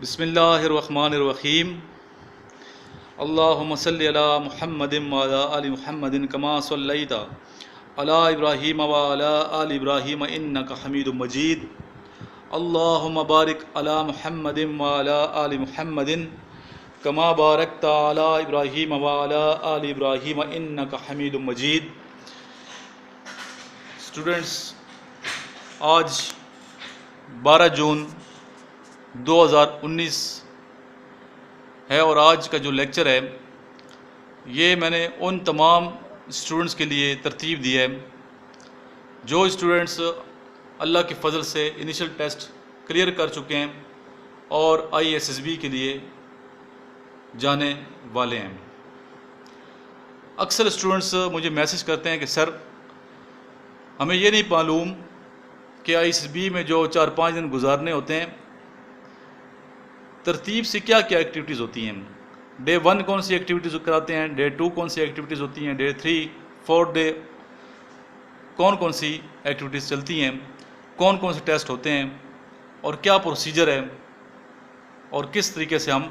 بسم اللہ الرحمن الرحیم اللہم صلی علی محمد وعلی آل محمد کما صلیت علی ابراہیم وعلی آل ابراہیم انک حمید مجید اللہم بارک علی محمد وعلی آل محمد کما بارکت علی ابراہیم وعلی آل ابراہیم انک حمید مجید۔ اسٹوڈنٹس، آج 12 جون 2019 ہے اور آج کا جو لیکچر ہے یہ میں نے ان تمام اسٹوڈنٹس کے لیے ترتیب دی ہے جو اسٹوڈنٹس اللہ کے فضل سے انیشل ٹیسٹ کلیئر کر چکے ہیں اور ISSB کے لیے جانے والے ہیں۔ اکثر اسٹوڈنٹس مجھے میسج کرتے ہیں کہ سر ہمیں یہ نہیں معلوم کہ ISSB میں جو 4-5 دن گزارنے ہوتے ہیں ترتیب سے کیا کیا ایکٹیویٹیز ہوتی ہیں، ڈے 1 کون سی ایکٹیویٹیز کراتے ہیں، ڈے 2 کون سی ایکٹیویٹیز ہوتی ہیں، ڈے 3 4 ڈے کون سی ایکٹیویٹیز چلتی ہیں، کون سے ٹیسٹ ہوتے ہیں اور کیا پروسیجر ہے اور کس طریقے سے ہم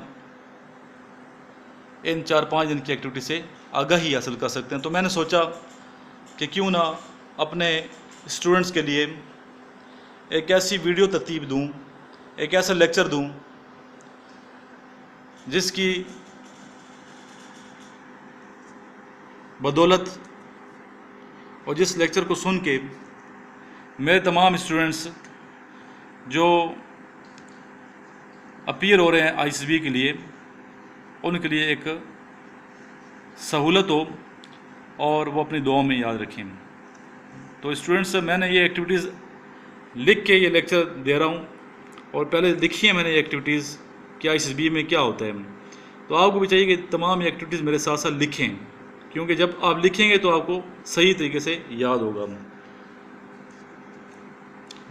ان 4-5 دن کی ایکٹیویٹی سے آگاہی حاصل کر سکتے ہیں۔ تو میں نے سوچا کہ کیوں نہ اپنے اسٹوڈنٹس کے لیے ایک ایسی ویڈیو ترتیب دوں، ایک ایسا لیکچر دوں جس کی بدولت اور جس لیکچر کو سن کے میرے تمام اسٹوڈنٹس جو اپیئر ہو رہے ہیں ISSB کے لیے ان کے لیے ایک سہولت ہو اور وہ اپنی دعاؤں میں یاد رکھیں۔ تو اسٹوڈنٹس، میں نے یہ ایکٹیویٹیز لکھ کے یہ لیکچر دے رہا ہوں اور پہلے لکھی ہیں میں نے یہ ایکٹیویٹیز کہ ISSB میں کیا ہوتا ہے، تو آپ کو بھی چاہیے کہ تمام یہ ایکٹیویٹیز میرے ساتھ ساتھ لکھیں، کیونکہ جب آپ لکھیں گے تو آپ کو صحیح طریقے سے یاد ہوگا۔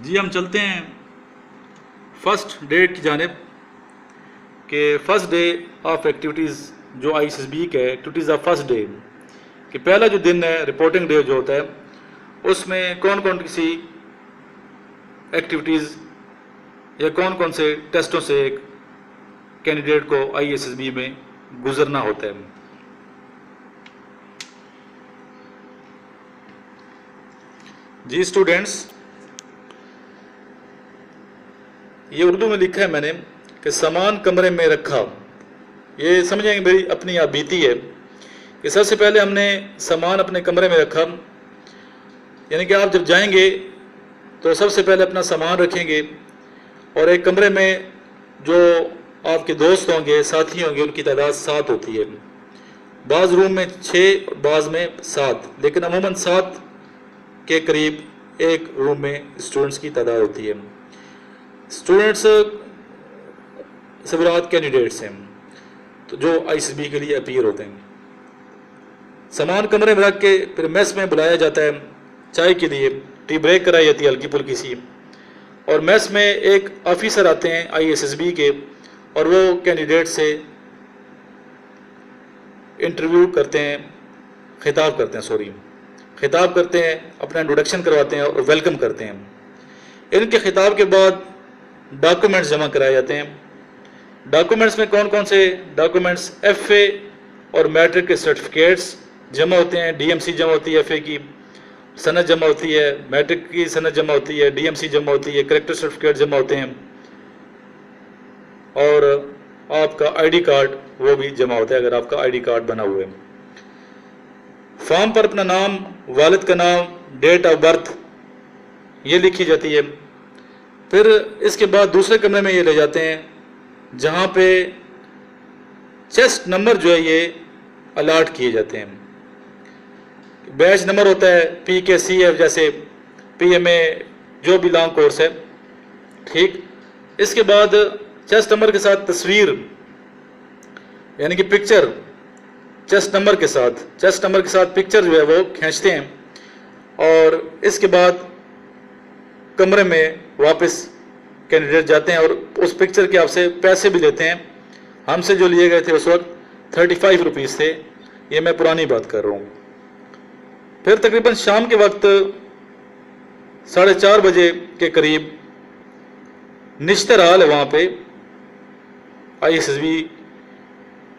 جی ہم چلتے ہیں فرسٹ ڈے کی جانب کہ فرسٹ ڈے آف ایکٹیویٹیز جو ISSB کا ہے، ایکٹیویٹیز آف فرسٹ ڈے کہ پہلا جو دن ہے رپورٹنگ ڈے جو ہوتا ہے اس میں کون سی ایکٹیویٹیز یا کون سے ٹیسٹوں سے ایک کینڈیڈیٹ کو ISSB میں گزرنا ہوتا ہے۔ جی اسٹوڈنٹس، یہ اردو میں لکھا ہے میں نے کہ سامان کمرے میں رکھا، یہ سمجھیں کہ میری اپنی آپ بیتی ہے کہ سب سے پہلے ہم نے سامان اپنے کمرے میں رکھا، یعنی کہ آپ جب جائیں گے تو سب سے پہلے اپنا سامان رکھیں گے اور ایک کمرے میں جو آپ کے دوست ہوں گے، ساتھی ہوں گے، ان کی تعداد 7 ہوتی ہے، بعض روم میں 6 بعض میں 7، لیکن عموماً 7 کے قریب ایک روم میں اسٹوڈنٹس کی تعداد ہوتی ہے۔ اسٹوڈنٹس سبرات کینڈیڈیٹس ہیں تو جو ISSB کے لیے اپیئر ہوتے ہیں۔ سامان کمرے میں رکھ کے پھر میس میں بلایا جاتا ہے چائے کے لیے، ٹی بریک کرائی جاتی ہے ہلکی پھلکی سی، اور میس میں ایک آفیسر آتے ہیں ISSB کے اور وہ کینڈیڈیٹ سے انٹرویو کرتے ہیں، خطاب کرتے ہیں، اپنا انٹروڈکشن کرواتے ہیں اور ویلکم کرتے ہیں۔ ان کے خطاب کے بعد ڈاکومنٹس جمع کرائے جاتے ہیں۔ ڈاکومنٹس میں کون سے ڈاکومنٹس، FA اور میٹرک کے سرٹیفکیٹس جمع ہوتے ہیں، DMC جمع ہوتی ہے، FA کی سند جمع ہوتی ہے، میٹرک کی سند جمع ہوتی ہے، DMC جمع ہوتی ہے، کریکٹر سرٹیفکیٹ جمع ہوتے ہیں اور آپ کا ID کارڈ وہ بھی جمع ہوتا ہے اگر آپ کا ID کارڈ بنا ہوا ہے۔ فارم پر اپنا نام، والد کا نام، ڈیٹ آف برتھ یہ لکھی جاتی ہے۔ پھر اس کے بعد دوسرے کمرے میں یہ لے جاتے ہیں جہاں پہ چیسٹ نمبر جو ہے یہ الاٹ کیے جاتے ہیں۔ بیچ نمبر ہوتا ہے PKCF جیسے PMA جو بھی لانگ کورس ہے، ٹھیک۔ اس کے بعد چیسٹ نمبر کے ساتھ تصویر یعنی کہ پکچر چیسٹ نمبر کے ساتھ پکچر جو ہے وہ کھینچتے ہیں اور اس کے بعد کمرے میں واپس کینڈیڈیٹ جاتے ہیں اور اس پکچر کے آپ سے پیسے بھی لیتے ہیں۔ ہم سے جو لیے گئے تھے اس وقت 35 روپیز تھے، یہ میں پرانی بات کر رہا ہوں۔ پھر تقریباً شام کے وقت 4:30 بجے کے قریب نشتر حال ہے وہاں پہ، ISSB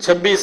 26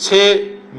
6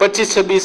25-26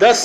10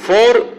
4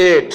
8,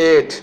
8,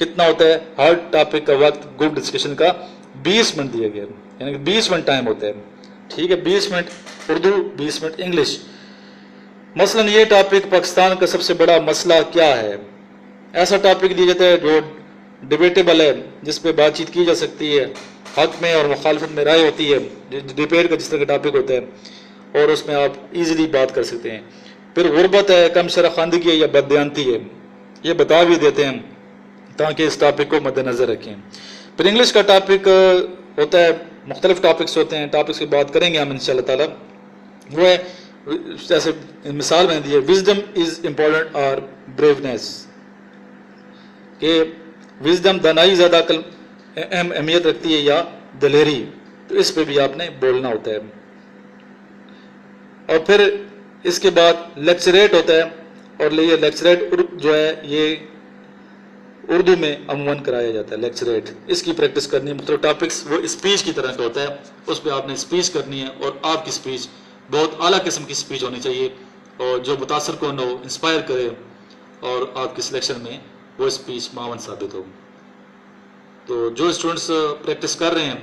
کتنا ہوتا ہے ہر ٹاپک کا وقت گروپ ڈسکشن کا 20 منٹ دیا گیا، یعنی کہ 20 منٹ ٹائم ہوتا ہے، ٹھیک ہے، 20 منٹ اردو 20 منٹ انگلش۔ مثلا یہ ٹاپک پاکستان کا سب سے بڑا مسئلہ کیا ہے، ایسا ٹاپک دیا جاتا ہے جو ڈیبیٹیبل ہے، جس پہ بات چیت کی جا سکتی ہے، حق میں اور مخالفت میں رائے ہوتی ہے، ڈبیٹ کا جس طرح کا ٹاپک ہوتا ہے، اور اس میں آپ ایزیلی بات کر سکتے ہیں۔ پھر غربت ہے، کم شرح خواندگی ہے یا بددیانتی ہے، یہ بتا بھی دیتے ہیں تاکہ اس ٹاپک کو مد نظر رکھیں۔ پھر انگلش کا ٹاپک ہوتا ہے، مختلف ٹاپکس ہوتے ہیں، ٹاپکس کی بات کریں گے ہم انشاءاللہ تعالیٰ۔ وہ ہے جیسے مثال میں نے دی ہے، وزڈم از امپورٹنٹ اور بریونیس، کہ وزڈم دانائی زیادہ عقل اہم اہمیت رکھتی ہے یا دلیری، تو اس پہ بھی آپ نے بولنا ہوتا ہے۔ اور پھر اس کے بعد لیکچریٹ ہوتا ہے، اور یہ لیکچریٹ جو ہے یہ اردو میں عموماً کرایا جاتا ہے لیکچریٹ، اس کی پریکٹس کرنی ہے۔ مختلف ٹاپکس وہ اسپیچ کی طرح کا ہوتا ہے، اس پہ آپ نے اسپیچ کرنی ہے، اور آپ کی اسپیچ بہت اعلیٰ قسم کی اسپیچ ہونی چاہیے، اور جو متاثر کن ہو، انسپائر کرے، اور آپ کی سلیکشن میں وہ اسپیچ معاون ثابت ہو۔ تو جو اسٹوڈنٹس پریکٹس کر رہے ہیں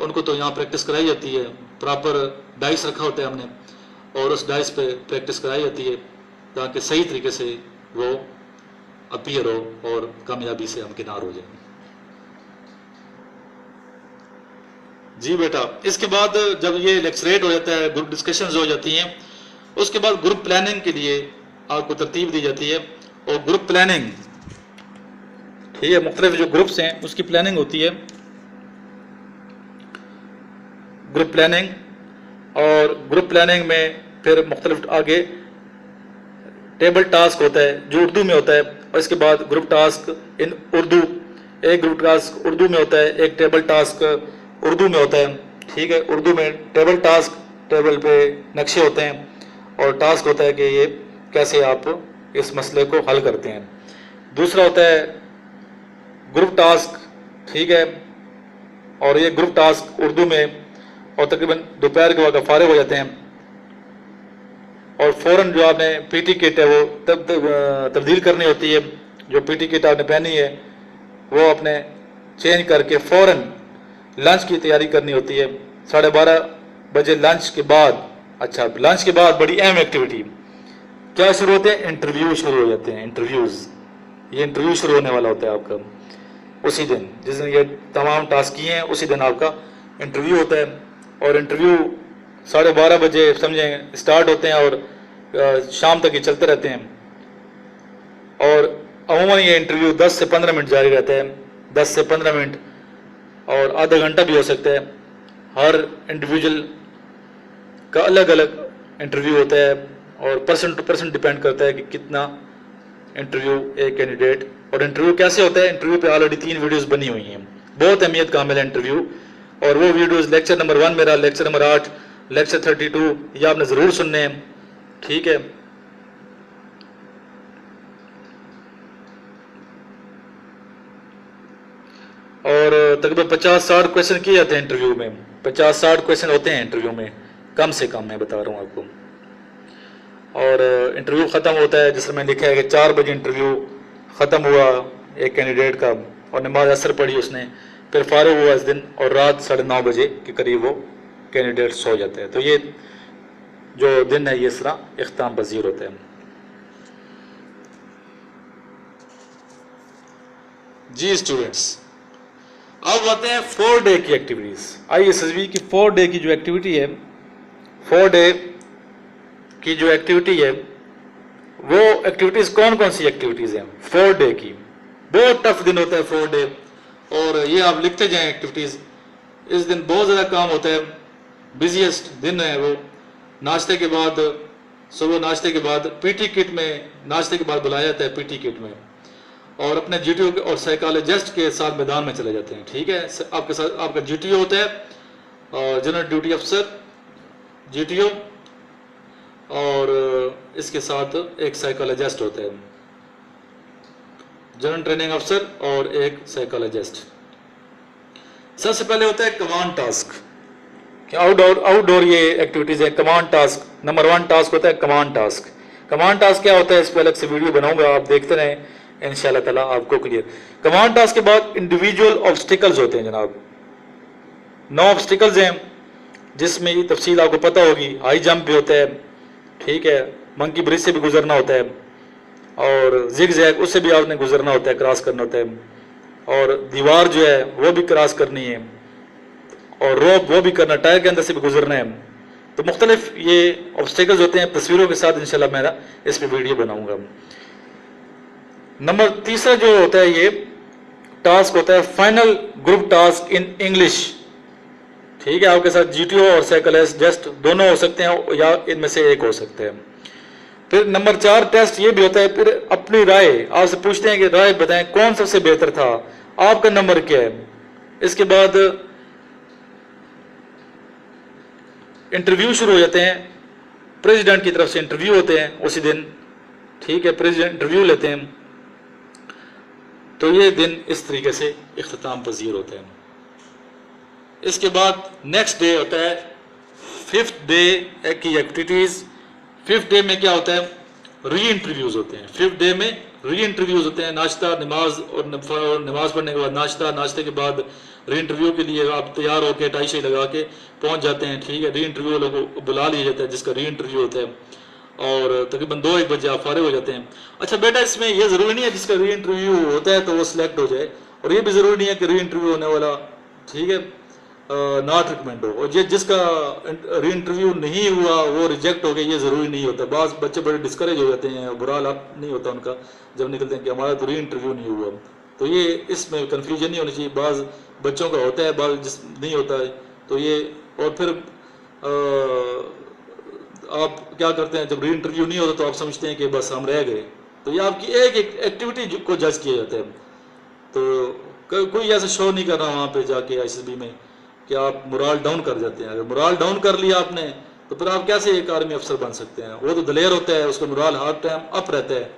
ان کو تو یہاں پریکٹس کرائی جاتی ہے، پراپر ڈائس رکھا ہوتا ہے ہم نے، اور اس ڈائس پہ پریکٹس کرائی جاتی ہے تاکہ صحیح طریقے سے وہ اپیئر ہو اور کامیابی سے ہمکنار ہو جائیں۔ جی بیٹا، اس کے بعد جب یہ لیکچریٹ ہو جاتا ہے، گروپ ڈسکشنز ہو جاتی ہیں، اس کے بعد گروپ پلاننگ کے لیے آپ کو ترتیب دی جاتی ہے، اور گروپ پلاننگ، ٹھیک ہے، مختلف جو گروپس ہیں اس کی پلاننگ ہوتی ہے، گروپ پلاننگ، اور گروپ پلاننگ میں پھر مختلف آگے ٹیبل ٹاسک ہوتا ہے جو اردو میں ہوتا ہے، اور اس کے بعد گروپ ٹاسک ان اردو، ایک گروپ ٹاسک اردو میں ہوتا ہے، ایک ٹیبل ٹاسک اردو میں ہوتا ہے، ٹھیک ہے، اردو میں ٹیبل ٹاسک، ٹیبل پہ نقشے ہوتے ہیں، اور ٹاسک ہوتا ہے کہ یہ کیسے آپ اس مسئلے کو حل کرتے ہیں۔ دوسرا ہوتا ہے گروپ ٹاسک، ٹھیک ہے، اور یہ گروپ ٹاسک اردو میں، اور تقریباً دوپہر کے وقت فارغ ہو جاتے ہیں، اور فوراً جو آپ نے پی ٹی کٹ ہے وہ تبدیل کرنی ہوتی ہے، جو پی ٹی کٹ آپ نے پہنی ہے وہ اپنے چینج کر کے فوراً لنچ کی تیاری کرنی ہوتی ہے۔ 12:30 بجے لنچ کے بعد، اچھا لنچ کے بعد بڑی اہم ایکٹیویٹی کیا شروع ہوتے ہیں، انٹرویو شروع ہو جاتے ہیں، انٹرویوز، یہ انٹرویو شروع ہونے والا ہوتا ہے آپ کا اسی دن، جس دن یہ تمام ٹاسک کیے ہیں اسی دن آپ کا انٹرویو ہوتا ہے، اور انٹرویو 12:30 بجے سمجھیں اسٹارٹ ہوتے ہیں اور شام تک یہ چلتے رہتے ہیں، اور عموماً یہ انٹرویو 10 سے 15 منٹ جاری رہتا ہے، 10 سے 15 منٹ، اور آدھا گھنٹہ بھی ہو سکتا ہے۔ ہر انڈیویجول کا الگ الگ انٹرویو ہوتا ہے، اور پرسن ٹو پرسن ڈیپینڈ کرتا ہے کہ کتنا انٹرویو ایک کینڈیڈیٹ، اور انٹرویو کیسے ہوتا ہے، انٹرویو پہ آلریڈی 3 ویڈیوز بنی ہوئی ہیں، بہت اہمیت کا عامل ہے انٹرویو، اور وہ ویڈیوز لیکچر نمبر 1 میرا، لیکچر نمبر 8، لیکچر 32، یہ آپ نے ضرور سننے ہیں، ٹھیک ہے۔ اور تقریباً 50-60 کویشچن کیے جاتے ہیں انٹرویو میں، 50-60 کویشچن ہوتے ہیں انٹرویو میں، کم سے کم میں بتا رہا ہوں آپ کو۔ اور انٹرویو ختم ہوتا ہے، جس میں لکھا ہے کہ 4 بجے انٹرویو ختم ہوا ایک کینڈیڈیٹ کا، اور نماز عصر پڑھی اس نے، پھر فارغ ہوا اس دن، اور رات 9:30 بجے کے قریب وہ کینڈیڈیٹ سو جاتا ہے۔ تو یہ جو دن ہے یہ اس طرح اختتام پذیر ہوتا ہے۔ جی اسٹوڈنٹس، اب آتے ہیں 4 ڈے کی activities. I S S B کی 4 ڈے کی جو ایکٹیویٹی ہے، 4 ڈے کی جو ایکٹیویٹی ہے، وہ ایکٹیویٹیز کون کون سی ایکٹیویٹیز ہیں 4 ڈے کی؟ بہت ٹف دن ہوتا ہے 4 ڈے، اور یہ آپ لکھتے جائیں ایکٹیویٹیز۔ اس دن بہت زیادہ کام ہوتا ہے، بزیسٹ دن ہے وہ۔ ناشتے کے بعد، صبح ناشتے کے بعد پی ٹی کٹ میں، ناشتے کے بعد بلایا جاتا ہے پی ٹی کٹ میں، اور اپنے جی ٹی او اور سائیکالوجسٹ کے ساتھ میدان میں چلے جاتے ہیں، ٹھیک ہے۔ آپ کے ساتھ آپ کا جی ٹی او ہوتا ہے، اور جنرل ڈیوٹی افسر، جی ٹی او، اور اس کے ساتھ ایک سائیکالوجسٹ ہوتا ہے، جنرل ٹریننگ افسر اور ایک سائیکالوجسٹ۔ سب سے پہلے ہوتا ہے کمانڈ ٹاسک، کہ آؤٹ ڈور یہ ایکٹیویٹیز ہیں۔ کمانڈ ٹاسک نمبر 1 ٹاسک ہوتا ہے کمانڈ ٹاسک۔ کمانڈ ٹاسک کیا ہوتا ہے، اس پہ الگ سے ویڈیو بناؤں گا، آپ دیکھتے رہیں انشاءاللہ تعالیٰ آپ کو کلیئر. کمانڈ ٹاسک کے بعد انڈیویجول آبسٹیکلز ہوتے ہیں جناب. 9 آبسٹیکلز ہیں جس میں یہ تفصیل آپ کو پتہ ہوگی. ہائی جمپ بھی ہوتا ہے, ٹھیک ہے, منکی برج سے بھی گزرنا ہوتا ہے, اور زگ زیگ اس سے بھی آپ نے گزرنا ہوتا ہے, کراس کرنا ہوتا ہے, اور دیوار جو ہے وہ بھی کراس کرنی ہے, اور روپ وہ بھی کرنا, ٹائر کے اندر سے بھی گزرنا ہے. تو مختلف یہ آبسٹیکلز ہوتے ہیں. تصویروں کے ساتھ انشاءاللہ میں اس پہ ویڈیو بناؤں گا. نمبر تیسرا جو ہوتا ہے یہ ٹاسک ہوتا ہے final group task in English. ٹھیک ہے, آپ کے ساتھ GTO اور سائیکل ایس جسٹ دونوں ہو سکتے ہیں یا ان میں سے ایک ہو سکتے ہیں. پھر نمبر 4 ٹیسٹ یہ بھی ہوتا ہے, پھر اپنی رائے آپ سے پوچھتے ہیں کہ رائے بتائیں کون سب سے بہتر تھا, آپ کا نمبر کیا ہے. اس کے بعد انٹرویو شروع ہو جاتے ہیں. پریزیڈنٹ کی طرف سے انٹرویو ہوتے ہیں اسی دن, ٹھیک ہے, پریزیڈنٹ انٹرویو لیتے ہیں. تو یہ دن اس طریقے سے اختتام پذیر ہوتے ہیں. اس کے بعد نیکسٹ ڈے ہوتا ہے 5th ڈے کی ایکٹیویٹیز. 5th ڈے میں کیا ہوتا ہے, ری انٹرویوز ہوتے ہیں. 5th ڈے میں ری انٹرویوز ہوتے ہیں. ناشتہ, نماز, اور نماز پڑھنے کے بعد ناشتہ, ناشتے کے بعد ری انٹرویو کے لیے آپ تیار ہو کے ٹائی شائی لگا کے پہنچ جاتے ہیں. ٹھیک ہے, ری انٹرویو لوگوں کو بلا لیا جاتا ہے جس کا ری انٹرویو ہوتا ہے, اور تقریباً 2-1 بجے آپ فارغ ہو جاتے ہیں. اچھا بیٹا, اس میں یہ ضروری نہیں ہے جس کا ری انٹرویو ہوتا ہے تو وہ سلیکٹ ہو جائے, اور یہ بھی ضروری نہیں ہے کہ ری انٹرویو ہونے والا, ٹھیک ہے, ناٹ ریکمینڈ ہو, اور جس کا ری انٹرویو نہیں ہوا وہ ریجیکٹ ہو گیا, یہ ضروری نہیں ہوتا. بعض بچے بڑے ڈسکریج ہو جاتے ہیں, برا حال نہیں ہوتا ان کا جب نکلتے ہیں کہ ہمارا تو ری انٹرویو نہیں ہوا. تو یہ اس میں کنفیوژن نہیں ہونی چاہیے. بعض بچوں کا ہوتا ہے, بعض جس نہیں ہوتا ہے. تو یہ, اور پھر آپ کیا کرتے ہیں جب ری انٹرویو نہیں ہوتا تو آپ سمجھتے ہیں کہ بس ہم رہ گئے. تو یہ آپ کی ایک ایکٹیویٹی کو جج کیا جاتا ہے. تو کوئی ایسا شو نہیں کر رہا وہاں پہ جا کے ISSB میں کہ آپ مرال ڈاؤن کر جاتے ہیں. اگر مرال ڈاؤن کر لیا آپ نے تو پھر آپ کیسے ایک آرمی افسر بن سکتے ہیں. وہ تو دلیر ہوتا ہے, اس کا مرال ہر ٹائم اپ رہتا ہے.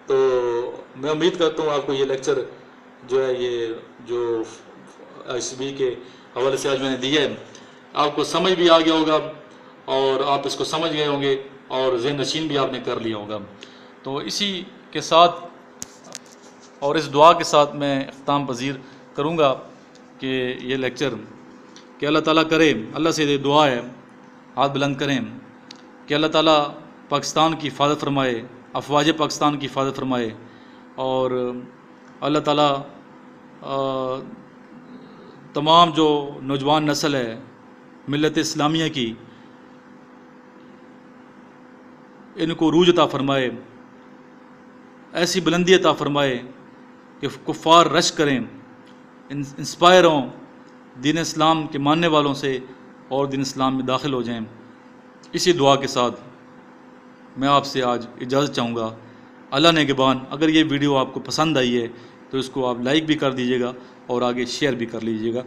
تو میں امید کرتا ہوں آپ کو یہ لیکچر جو ہے, یہ جو ISSB کے حوالے سے آج میں نے دیا ہے, آپ کو سمجھ بھی آ گیا ہوگا, اور آپ اس کو سمجھ گئے ہوں گے, اور ذہن نشین بھی آپ نے کر لیا ہوگا. تو اسی کے ساتھ اور اس دعا کے ساتھ میں اختتام پذیر کروں گا کہ یہ لیکچر, کہ اللہ تعالیٰ کرے, اللہ سے یہ دعا ہے, ہاتھ بلند کریں, کہ اللہ تعالیٰ پاکستان کی حفاظت فرمائے, افواج پاکستان کی حفاظت فرمائے, اور اللہ تعالیٰ تمام جو نوجوان نسل ہے ملت اسلامیہ کی, ان کو عروج عطا فرمائے, ایسی بلندی عطا فرمائے کہ کفار رش کریں, انسپائر ہوں دین اسلام کے ماننے والوں سے, اور دین اسلام میں داخل ہو جائیں. اسی دعا کے ساتھ میں آپ سے آج اجازت چاہوں گا. اللہ نگہبان. اگر یہ ویڈیو آپ کو پسند آئی ہے تو اس کو آپ لائک بھی کر دیجیے گا, اور آگے شیئر بھی کر لیجیے گا,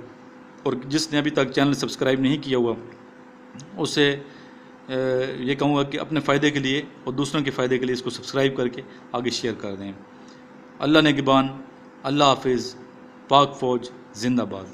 اور جس نے ابھی تک چینل سبسکرائب نہیں کیا ہوا اسے یہ کہوں گا کہ اپنے فائدے کے لیے اور دوسروں کے فائدے کے لیے اس کو سبسکرائب کر کے آگے شیئر کر دیں. اللہ نگہبان. اللہ حافظ. پاک فوج زندہ باد.